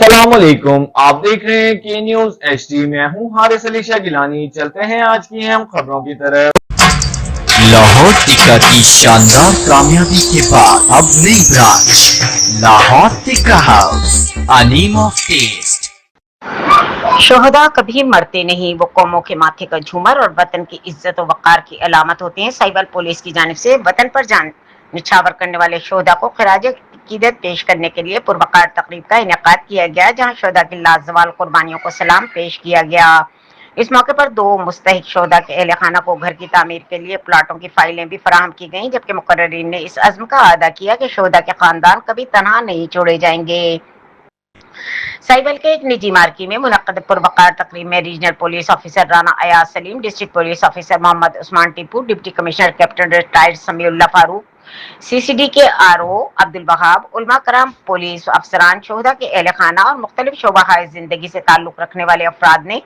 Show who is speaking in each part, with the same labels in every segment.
Speaker 1: السلام علیکم، آپ دیکھ رہے ہیں کے نیوز ایچ ڈی۔ میں ہوں حارث علی شاہ گیلانی۔ چلتے ہیں آج کی اہم خبروں کی طرف۔
Speaker 2: لاہور ٹکا کی شاندار کامیابی کے بعد اب نئی branch Lahore tikka house, a name of taste۔
Speaker 3: شہداء کبھی مرتے نہیں، وہ قوموں کے ماتھے کا جھومر اور وطن کی عزت و وقار کی علامت ہوتے ہیں۔ سائبر پولیس کی جانب سے وطن پر جان نچھاور کرنے والے شہداء کو خراج عقیدت پیش کرنے کے لیے پروقار تقریب کا انعقاد کیا گیا، جہاں شہداء کی لازوال قربانیوں کو سلام پیش کیا گیا۔ اس موقع پر دو مستحق شہداء کے اہل خانہ کو گھر کی تعمیر کے لیے پلاٹوں کی فائلیں بھی فراہم کی گئیں، جبکہ مقررین نے اس عزم کا اعادہ کیا کہ شہداء کے خاندان کبھی تنہا نہیں چھوڑے جائیں گے۔ سائبل کے ایک نجی مارکی میں منعقد پروقار تقریب میں regional police officer Rana Ayaz Saleem, district police officer Muhammad Usman Tipu, deputy commissioner captain retired Sami Ullah Farooq, C C D کے آر او عبد الوہاب، علماء کرام، پولیس افسران، شہداء کے اہل خانہ اور مختلف شعبہ زندگی سے تعلق رکھنے والے افراد نے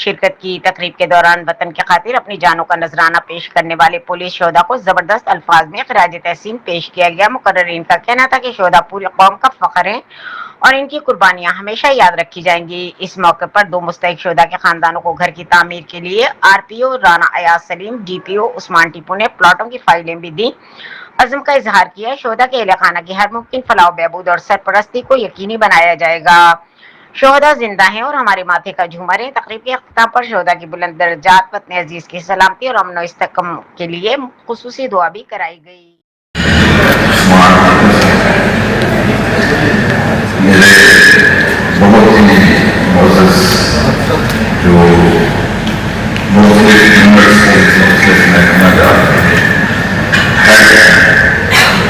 Speaker 3: شرکت کی۔ تقریب کے دوران وطن کی خاطر اپنی جانوں کا نذرانہ پیش کرنے والے پولیس شہداء کو زبردست الفاظ میں خراج تحسین پیش کیا گیا۔ مقررین کا کہنا تھا کہ شہداء پوری قوم کا فخر ہیں اور ان کی قربانیاں ہمیشہ یاد رکھی جائیں گی۔ اس موقع پر دو مستحق شہداء کے خاندانوں کو گھر کی تعمیر کے لیے آر پی او رانا ایاز سلیم، ڈی پی او عثمان ٹیپو نے پلاٹوں کی فائلیں بھی دیں۔ عزم کا اظہار کیا، شہداء کے اہل خانہ کی ہر ممکن فلاح و بہبود اور سرپرستی کو یقینی بنایا جائے گا۔ شہداء زندہ ہیں اور ہمارے ماتھے کا جھومر ہیں۔ تقریب کے اختتام پر شہداء کی بلند درجات، وطن عزیز کی سلامتی اور امن و استحکام کے لیے خصوصی دعا بھی کرائی گئی۔
Speaker 4: میرے بہت ہی معزز جو مختلف ممبرس کے مختلف محکمہ جات کے ہیڈ ہیں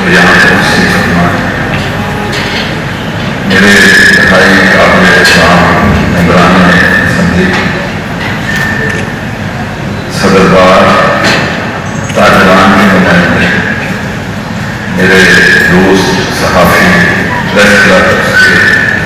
Speaker 4: یہاں پہنچے فرمان، میرے انتہائی قابل احترام ممبران اسمبلی، صدر بار، تاجران کے نمائندے، میرے دوست صحافی، پریس کلب کے